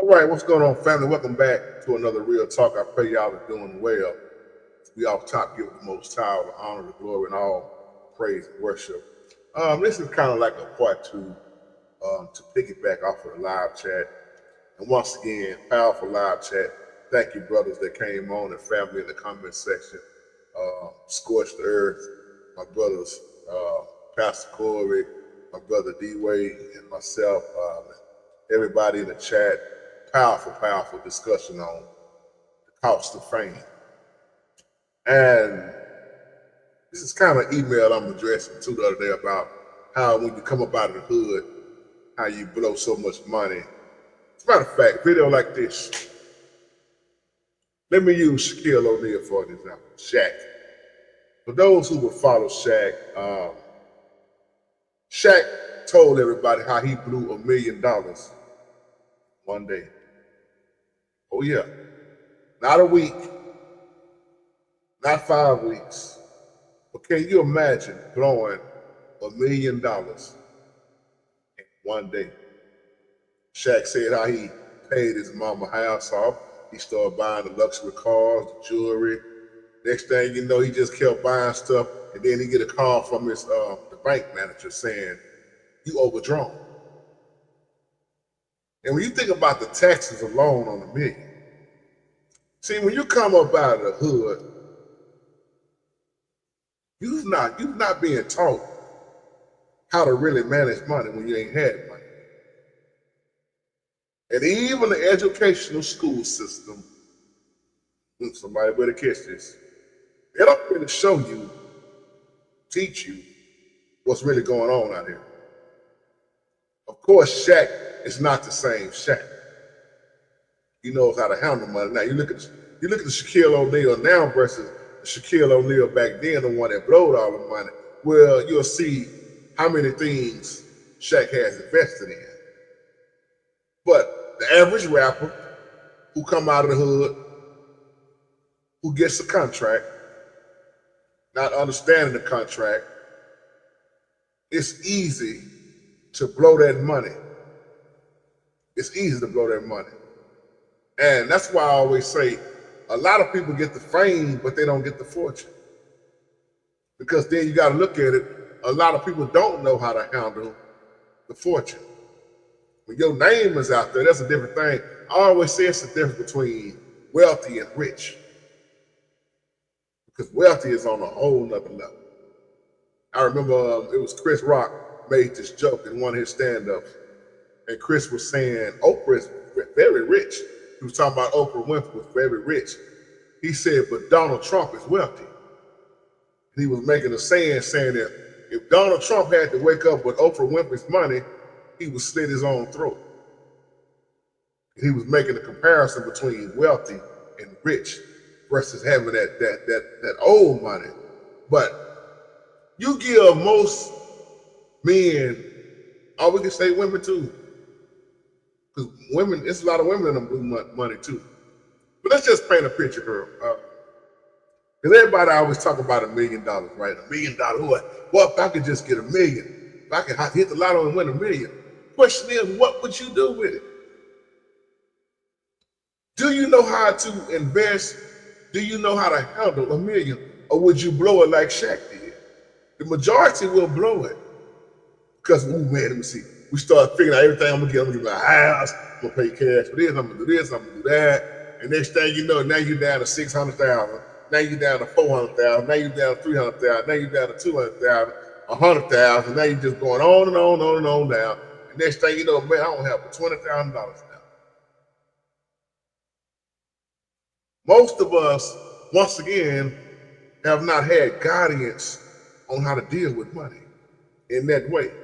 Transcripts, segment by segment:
All right, what's going on, family? Welcome back to another Real Talk. I pray y'all are doing well. We all top give the Most High all the honor, the glory, and all praise and worship. This is kind of like a part two to piggyback off of the live chat. And once again, powerful live chat. Thank you, brothers that came on and family in the comment section. Scorched the Earth, my brothers, Pastor Corey, my brother D Wade, and myself, everybody in the chat. Powerful discussion on the cost of fame. And this is kind of email I'm addressing to the other day about how when you come up out of the hood, how you blow so much money. As a matter of fact, video like this. Let me use Shaquille O'Neal for an example. Shaq. For those who would follow Shaq, Shaq told everybody how he blew $1 million one day. Oh yeah. Not a week, not 5 weeks. But can you imagine blowing $1 million in one day? Shaq said how he paid his mama house off. He started buying the luxury cars, the jewelry. Next thing you know, he just kept buying stuff, and then he get a call from his the bank manager saying, "You overdrawn." And when you think about the taxes alone on $1 million, see, when you come up out of the hood, you're not being taught how to really manage money when you ain't had money. And even the educational school system, somebody better catch this, they don't really show you, teach you what's really going on out here. Of course, Shaq is not the same Shaq. He knows how to handle money. Now you look at the Shaquille O'Neal now versus the Shaquille O'Neal back then, the one that blowed all the money. Well, you'll see how many things Shaq has invested in. But the average rapper who come out of the hood, who gets a contract, not understanding the contract, it's easy to blow that money. It's easy to blow that money. And that's why I always say a lot of people get the fame, but they don't get the fortune. Because then you got to look at it, a lot of people don't know how to handle the fortune. When your name is out there, that's a different thing. I always say it's the difference between wealthy and rich. Because wealthy is on a whole nother level. I remember it was Chris Rock made this joke in one of his stand-ups. And Chris was saying Oprah is very rich. He was talking about Oprah Winfrey was very rich. He said, but Donald Trump is wealthy. And he was making a saying that if Donald Trump had to wake up with Oprah Winfrey's money, he would slit his own throat. And he was making a comparison between wealthy and rich versus having that old money. But you give most men, or we can say women too, because women, it's a lot of women that blew money too. But let's just paint a picture here. Because everybody always talk about $1 million, right? $1 million, what if I could just get $1 million? If I could hit the lotto and win $1 million. Question is, what would you do with it? Do you know how to invest? Do you know how to handle $1 million? Or would you blow it like Shaq did? The majority will blow it. Because, oh man, let me see. We start figuring out everything I'm gonna get my house, I'm gonna pay cash for this, I'm gonna do this, I'm gonna do that. And next thing you know, now you're down to 600,000, now you're down to 400,000, now you're down to 300,000, now you're down to 200,000, 100,000, now you're just going on and on down. And next thing you know, man, I don't have but $20,000 now. Most of us, once again, have not had guidance on how to deal with money in that way.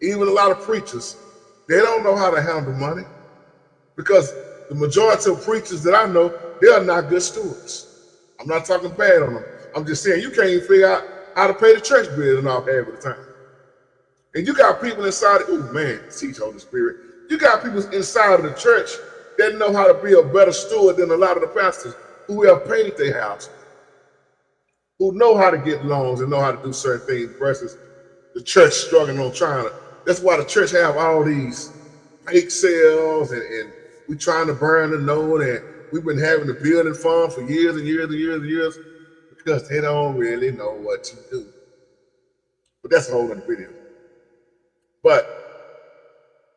Even a lot of preachers, they don't know how to handle money because the majority of preachers that I know, they are not good stewards. I'm not talking bad on them. I'm just saying you can't even figure out how to pay the church bill and all half of the time. And you got people inside, oh man, teach Holy Spirit. You got people inside of the church that know how to be a better steward than a lot of the pastors who have painted their house, who know how to get loans and know how to do certain things versus the church struggling on trying to. That's why the church have all these bake sales and we trying to burn the node, and we've been having the building fund for years and years and years and years because they don't really know what to do. But that's a whole other video. But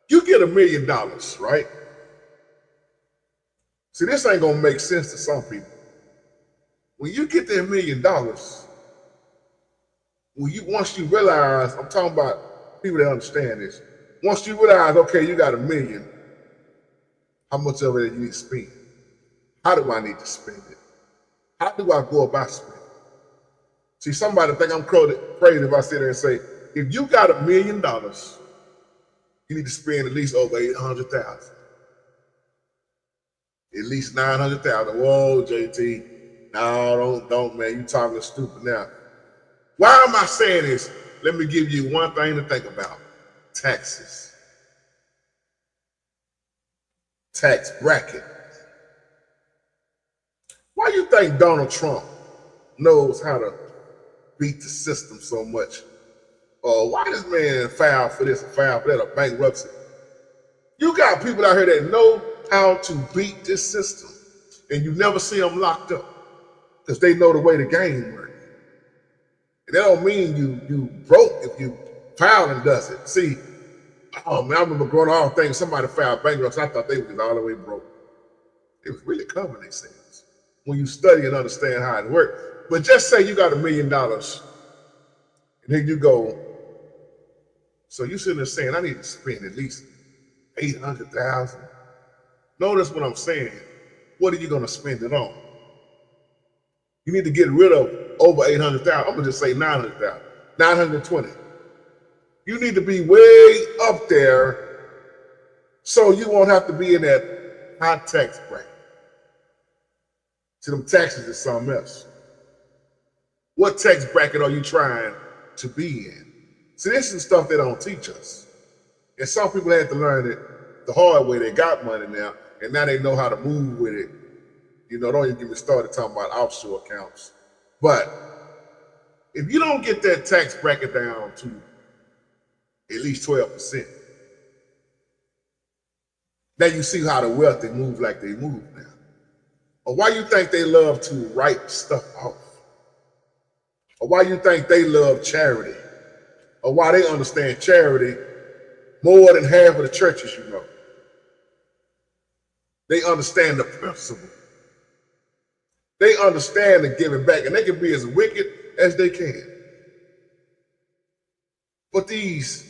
you get $1 million, right? See, this ain't gonna make sense to some people. When you get that $1 million, once you realize, I'm talking about people that understand this. Once you realize, okay, you got $1 million, how much of it you need to spend? How do I need to spend it? How do I go about spending it? See, somebody think I'm crazy if I sit there and say, if you got $1 million, you need to spend at least over 800,000. At least 900,000. Whoa, JT. No, don't, man. You talking stupid now. Why am I saying this? Let me give you one thing to think about. Taxes. Tax bracket. Why do you think Donald Trump knows how to beat the system so much? Why this man filed for this and filed for that, or bankruptcy? You got people out here that know how to beat this system, and you never see them locked up because they know the way the game works. And that don't mean you broke if you file and does it. See, oh man, I remember growing up thinking somebody filed bankruptcy. I thought they was all the way broke. It was really covering themselves when you study and understand how it works. But just say you got $1 million, and then you go, so you sitting there saying, I need to spend at least 800,000. Notice what I'm saying. What are you going to spend it on? You need to get rid of over 800,000. I'm going to just say 900,000, 920. You need to be way up there so you won't have to be in that high tax bracket. See, them taxes is something else. What tax bracket are you trying to be in? See, this is stuff they don't teach us. And some people had to learn it the hard way. They got money now, and now they know how to move with it. You know, don't even get me started talking about offshore accounts. But if you don't get that tax bracket down to at least 12%, now you see how the wealthy move like they move now. Or why you think they love to write stuff off? Or why you think they love charity? Or why they understand charity more than half of the churches you know. They understand the principle. They understand the giving back, and they can be as wicked as they can. But this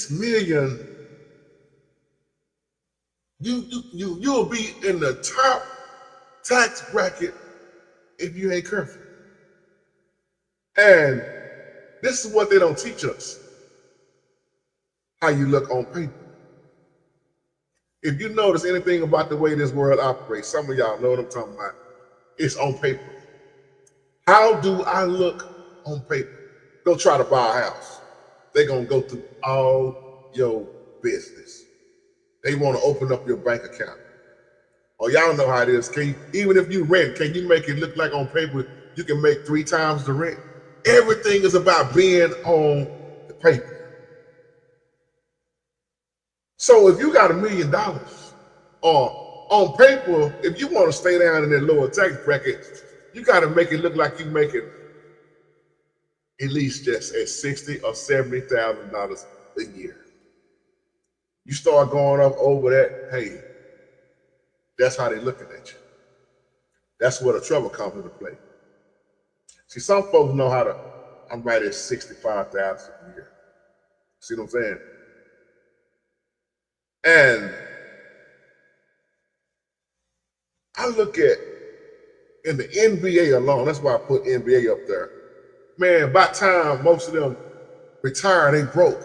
million, you'll be in the top tax bracket if you ain't careful. And this is what they don't teach us. How you look on paper. If you notice anything about the way this world operates, some of y'all know what I'm talking about. It's on paper. How do I look on paper? Go try to buy a house. They're going to go through all your business. They want to open up your bank account. Or y'all know how it is. Even if you rent, can you make it look like on paper you can make 3 times the rent? Everything is about being on the paper. So if you got $1 million, or on paper, if you want to stay down in that lower tax bracket, you got to make it look like you make it at least just at $60,000 or $70,000 a year. You start going up over that, hey, that's how they looking at you. That's where the trouble comes into play. See, some folks know how to, I'm right at 65,000 a year. See what I'm saying? And I look at, in the NBA alone, that's why I put NBA up there. Man, by the time most of them retire, they broke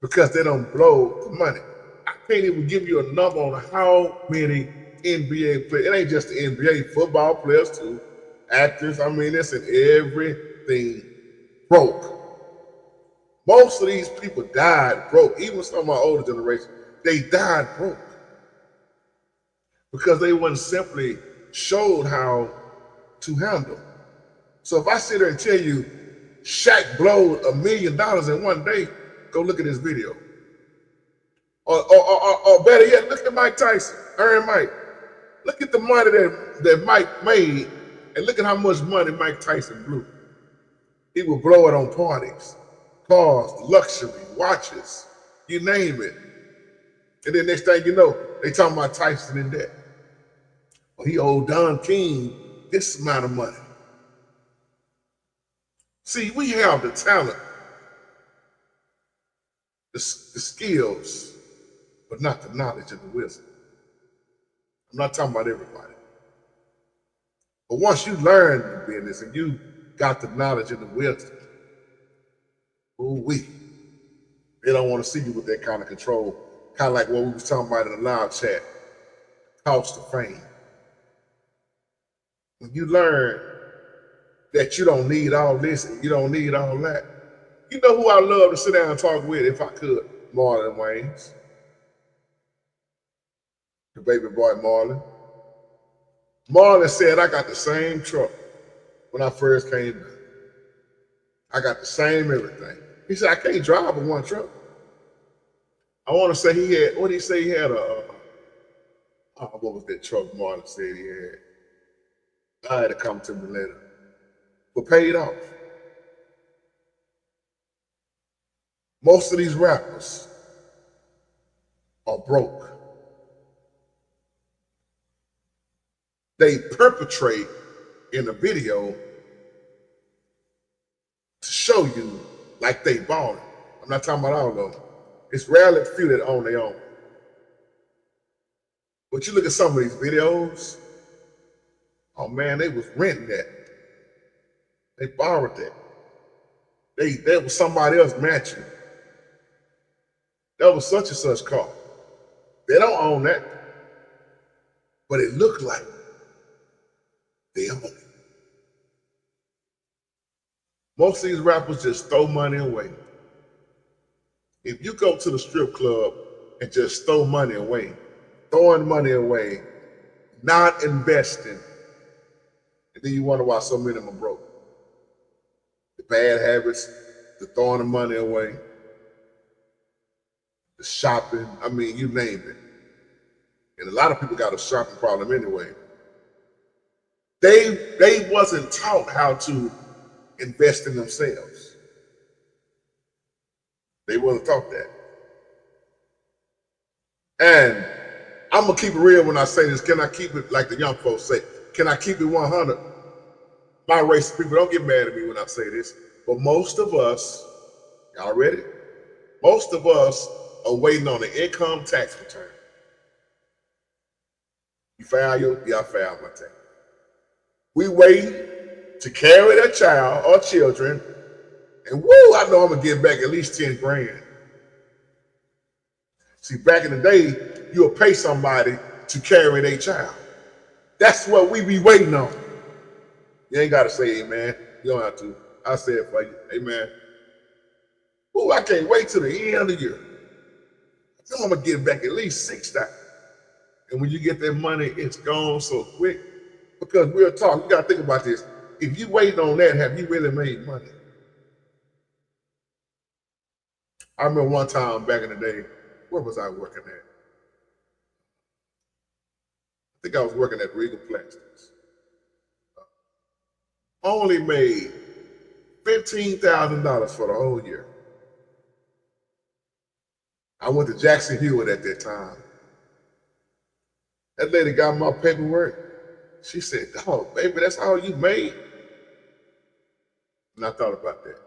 because they don't blow the money. I can't even give you a number on how many NBA players. It ain't just the NBA, football players too, actors. I mean, it's in everything broke. Most of these people died broke. Even some of my older generation, they died broke because they weren't simply showed how to handle. So if I sit there and tell you Shaq blowed $1 million in one day, go look at this video. Or better yet, look at Mike Tyson, Iron Mike. Look at the money that Mike made, and look at how much money Mike Tyson blew. He would blow it on parties, cars, luxury, watches, you name it. And then next thing you know, they talking about Tyson in debt. Well, he owed Don King this amount of money. See, we have the talent, the skills, but not the knowledge and the wisdom. I'm not talking about everybody. But once you learn the business and you got the knowledge and the wisdom, they don't want to see you with that kind of control. Kind of like what we was talking about in the live chat, cost of fame. When you learn that you don't need all this and you don't need all that, you know who I love to sit down and talk with if I could? Marlon Wayans. The baby boy Marlon. Marlon said, I got the same truck when I first came in. I got the same everything. He said, I can't drive with one truck. I want to say he had, what did he say he had what was that truck Marlon said he had? I had to come to me later. But paid off. Most of these rappers are broke. They perpetrate in a video to show you like they balling. I'm not talking about all of them. It's rarely few that own their own. But you look at some of these videos, oh man, they was renting that. They borrowed that. That was somebody else matching. That was such and such car. They don't own that. But it looked like they own it. Most of these rappers just throw money away. If you go to the strip club and just throw money away, throwing money away, not investing, and then you wonder why so many of them are broke. The bad habits, the throwing the money away, the shopping, I mean, you name it. And a lot of people got a shopping problem anyway. They wasn't taught how to invest in themselves. They wasn't taught that. And I'm gonna keep it real when I say this. Can I keep it like the young folks say? Can I keep it 100? My race of people, don't get mad at me when I say this, but most of us, y'all ready? Most of us are waiting on the income tax return. You file your, yeah, I filed my tax. We wait to carry that child or children, and woo, I know I'm gonna get back at least 10 grand. See, back in the day, you'll pay somebody to carry their child. That's what we be waiting on. You ain't gotta say amen. You don't have to. I say it for you. Amen. Ooh, I can't wait till the end of the year. I know I'm gonna get back at least 6,000. And when you get that money, it's gone so quick. Because we'll talk, you gotta think about this. If you waiting on that, have you really made money? I remember one time back in the day, where was I working at? I think I was working at Regal Plastics. Only made $15,000 for the whole year. I went to Jackson Hewitt at that time. That lady got my paperwork. She said, "Oh, baby, that's all you made?" And I thought about that.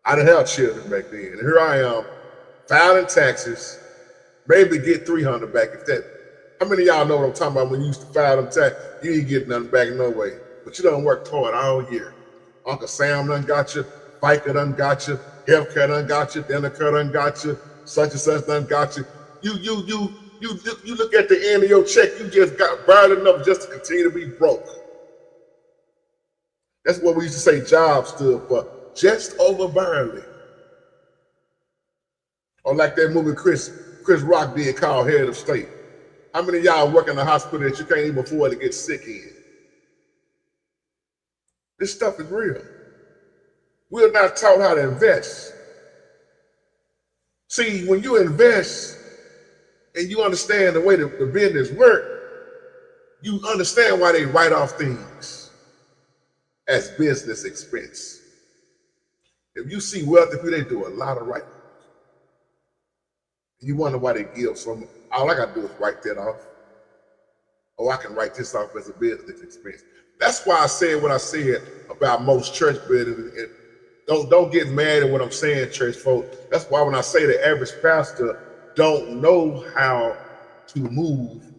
I didn't have children back then. And here I am, filing taxes, maybe get 300 back if that. How many of y'all know what I'm talking about when you used to file them taxes? You ain't get nothing back no way. But you done worked hard all year. Uncle Sam done got you, FICA done got you, healthcare done got you, dental care done got you, such and such done got you. You look at the end of your check, you just got barely enough just to continue to be broke. That's what we used to say job stood for, just over barely. Or like that movie Chris Rock did called Head of State. How many of y'all work in a hospital that you can't even afford to get sick in? This stuff is real. We're not taught how to invest. See, when you invest, and you understand the way the business work, you understand why they write off things as business expense. If you see wealthy people, they do a lot of writing. You wonder why they give some. All I got to do is write that off. Oh, I can write this off as a business expense. That's why I said what I said about most church buildings. Don't get mad at what I'm saying, church folks. That's why when I say the average pastor don't know how to move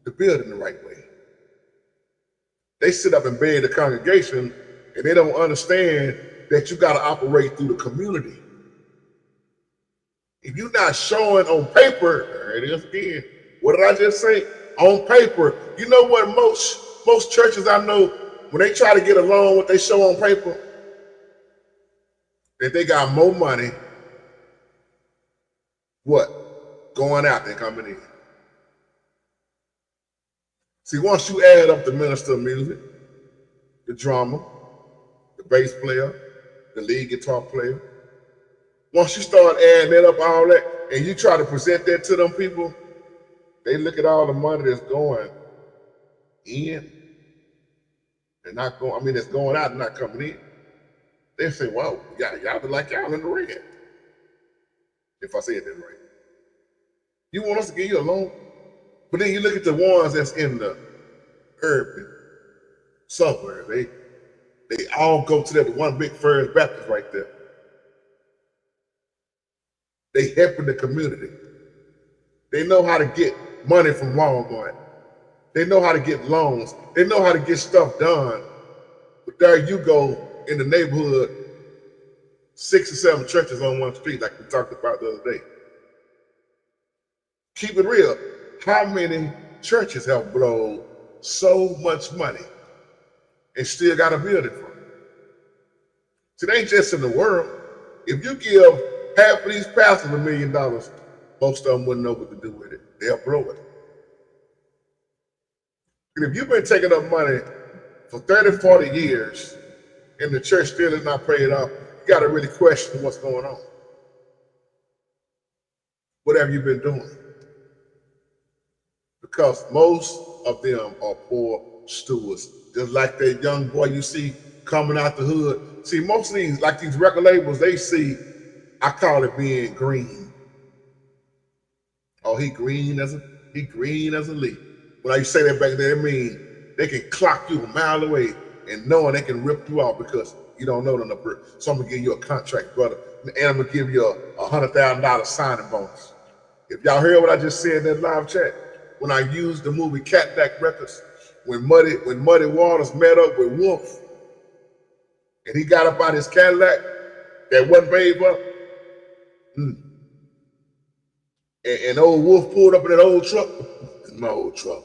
the building the right way. They sit up and beg the congregation, and they don't understand that you got to operate through the community. If you're not showing on paper, there it is again. What did I just say? On paper. You know what most churches I know, when they try to get a loan, what they show on paper? That they got more money, what? Going out than coming in. See, once you add up the minister of music, the drummer, the bass player, the lead guitar player, once you start adding that up, all that, and you try to present that to them people, they look at all the money that's going in. They're not going, I mean, it's going out and not coming in. They say, wow, y'all be like y'all in the red. If I say it that right. You want us to give you a loan? But then you look at the ones that's in the urban suburbs. They all go to that one big First Baptist right there. They helping the community. They know how to get money from Walmart. They know how to get loans. They know how to get stuff done. But there you go in the neighborhood, 6 or 7 churches on one street, like we talked about the other day. Keep it real. How many churches have blown so much money and still got a building from it? So it ain't just in the world. If you give half of these pastors $1 million, most of them wouldn't know what to do with it. They'll blow it. And if you've been taking up money for 30, 40 years and the church still is not paid off, you got to really question what's going on. What have you been doing? Because most of them are poor stewards. Just like that young boy you see coming out the hood. See, most of these, like these record labels, they see, I call it being green. Oh, he green as a leaf. When I say that back then, it means they can clock you a mile away and knowing they can rip you off because you don't know them. So I'm gonna give you a contract, brother, and I'm gonna give you a $100,000 signing bonus. If y'all heard what I just said in that live chat, when I used the movie Catback Records, when Muddy Waters met up with Wolf, and he got up out his Cadillac that wasn't paid up, and old Wolf pulled up in that old truck. My old truck.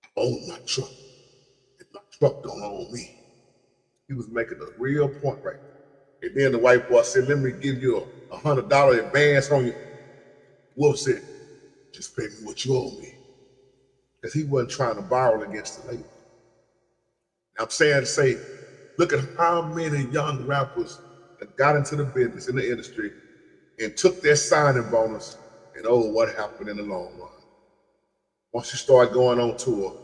I own my truck. And my truck don't own me. He was making a real point right there. And then the white boy said, let me give you a $100 advance on you. Wolf said, just pay me what you owe me. Because he wasn't trying to borrow against the label. I'm saying to say, look at how many young rappers that got into the business, in the industry, and took their signing bonus, and oh, what happened in the long run? Once you start going on tour,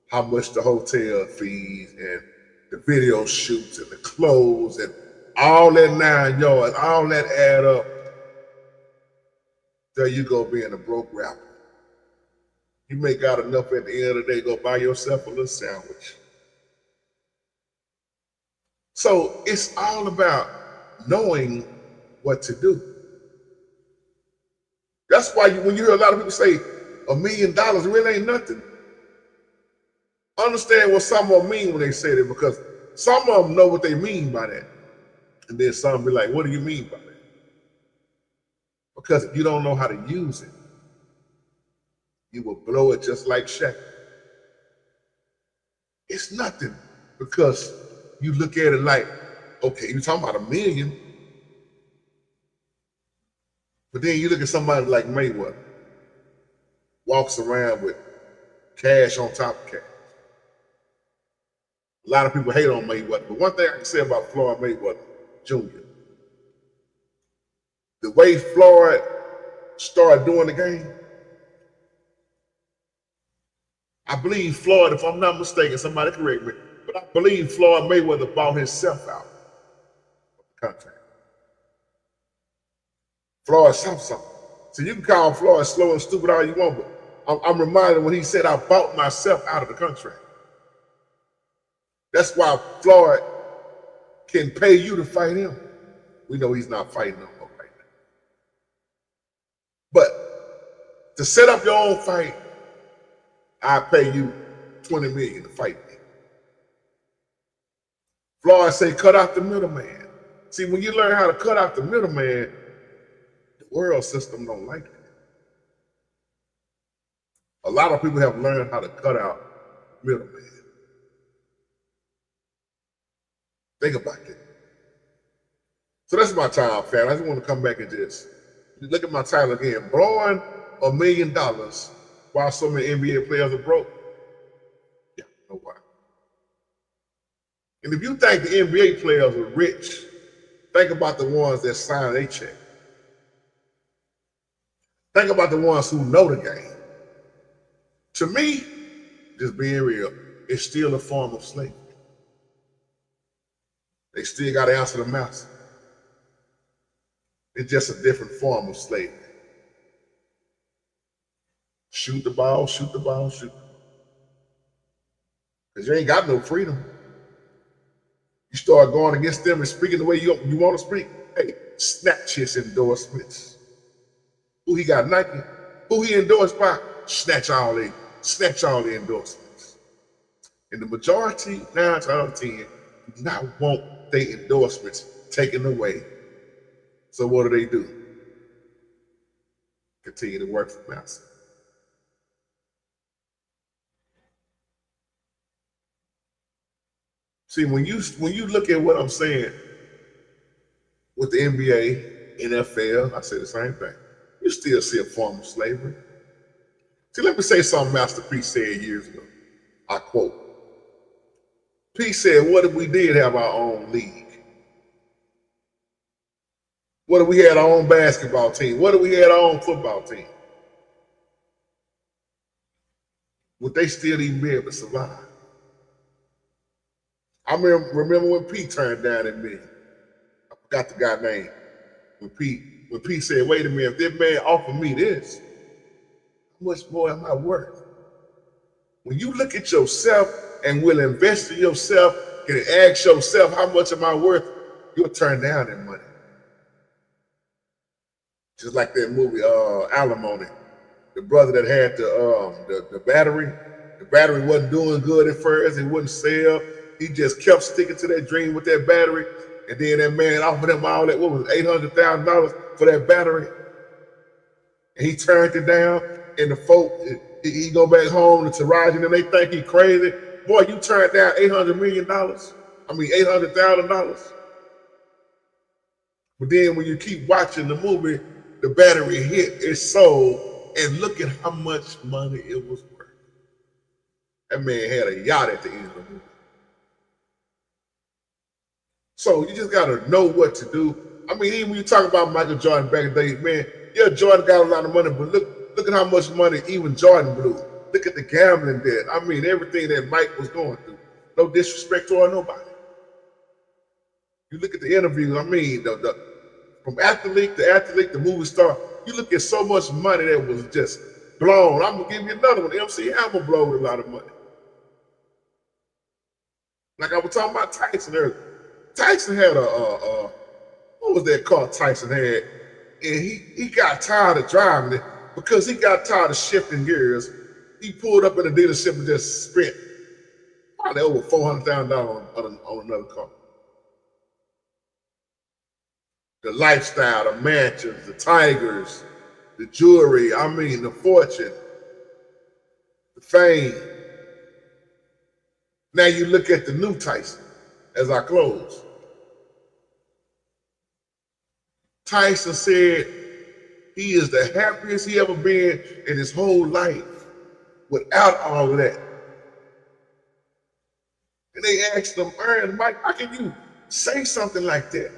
how much the hotel fees and the video shoots and the clothes and all that 9 yards, all that add up, there you go being a broke rapper. You may got enough at the end of the day, go buy yourself a little sandwich. So it's all about knowing what to do. That's why when you hear a lot of people say $1 million really ain't nothing, understand what some of them mean when they say that, because some of them know what they mean by that. And then some be like, what do you mean by that? Because if you don't know how to use it, you will blow it just like Shaq. It's nothing, because you look at it like, okay, you're talking about $1 million. But then you look at somebody like Mayweather, walks around with cash on top of cash. A lot of people hate on Mayweather, but one thing I can say about Floyd Mayweather Jr., the way Floyd started doing the game, I believe Floyd, if I'm not mistaken, somebody correct me, but I believe Floyd Mayweather bought himself out of the contract. Floyd something. So you can call Floyd slow and stupid all you want, but I'm reminded when he said, I bought myself out of the contract. That's why Floyd can pay you to fight him. We know he's not fighting no more right now. But to set up your own fight, I pay you $20 million to fight me. Floyd say, cut out the middleman. See, when you learn how to cut out the middleman, the world system don't like it. A lot of people have learned how to cut out middleman. Think about it. So that's my time, fam. I just want to come back and just look at my title again. Blowing $1 million while so many NBA players are broke. Yeah, I know why. And if you think the NBA players are rich, think about the ones that sign a check. Think about the ones who know the game. To me, just being real, it's still a form of slavery. They still got to answer the master. It's just a different form of slavery. Shoot the ball, shoot the ball, shoot the ball. Because you ain't got no freedom. You start going against them and speaking the way you want to speak. Hey, snatch his endorsements. Who he got? Nike. Who he endorsed by? Snatch all the endorsements. And the majority, 9 out of 10, do not want their endorsements taken away. So what do? Continue to work for master. See, when you look at what I'm saying with the NBA, NFL, I say the same thing. You still see a form of slavery. See, let me say something Master P said years ago. I quote. P said, what if we did have our own league? What if we had our own basketball team? What if we had our own football team? Would they still even be able to survive? I remember when P turned down that million. I forgot the guy's name. When P said, wait a minute, if this man offered me this, how much more am I worth? When you look at yourself and will invest in yourself and ask yourself, how much am I worth? You'll turn down that money. Just like that movie, Alimony. The brother that had the battery. The battery wasn't doing good at first. It wouldn't sell. He just kept sticking to that dream with that battery. And then that man offered him all that, what was it, $800,000 for that battery. And he turned it down. And the folk, he go back home to Taraji and they think he crazy. Boy, you turned down $800 million. I mean, $800,000. But then when you keep watching the movie, the battery hit, it sold, and look at how much money it was worth. That man had a yacht at the end of the movie. So you just gotta know what to do. I mean, even when you talk about Michael Jordan back in the day, man, yeah, Jordan got a lot of money, but look at how much money even Jordan blew. Look at the gambling debt. I mean, everything that Mike was going through. No disrespect toward nobody. You look at the interviews, I mean, from athlete to athlete, the movie star, you look at so much money that was just blown. I'm gonna give you another one. MC Hammer blowed a lot of money. Like I was talking about Tyson earlier. Tyson had what was that car Tyson had? And he got tired of driving it because he got tired of shifting gears. He pulled up in a dealership and just spent probably over $400,000 on another car. The lifestyle, the mansions, the tigers, the jewelry, I mean, the fortune, the fame. Now you look at the new Tyson as I close. Tyson said he is the happiest he ever been in his whole life without all of that. And they asked him, Aaron, Mike, how can you say something like that?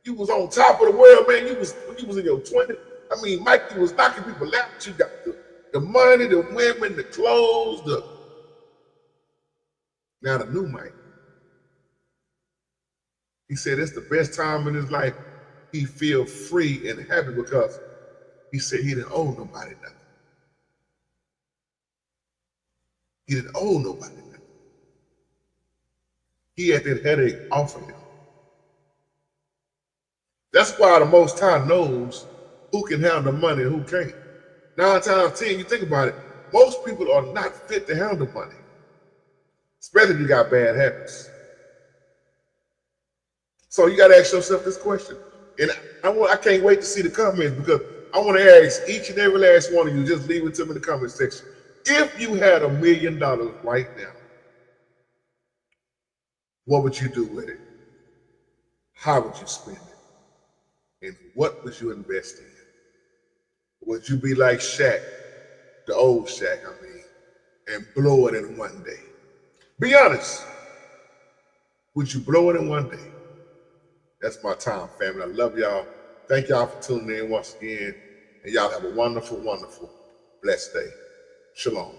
You was on top of the world, man. You was in your 20s. I mean, Mikey was knocking people out. You got the money, the women, the clothes, now the new Mike. He said it's the best time in his life. He feel free and happy because he said he didn't owe nobody nothing. He didn't owe nobody nothing. He had that headache off of him. That's why the Most High knows who can handle money and who can't. 9 times 10, you think about it, most people are not fit to handle money, especially if you got bad habits. So you got to ask yourself this question. And I can't wait to see the comments because I want to ask each and every last one of you, just leave it to me in the comment section. If you had $1 million right now, what would you do with it? How would you spend it? And what would you invest in? Would you be like Shaq, the old Shaq, and blow it in one day? Be honest. Would you blow it in one day? That's my time, family. I love y'all. Thank y'all for tuning in once again. And y'all have a wonderful, wonderful, blessed day. Shalom.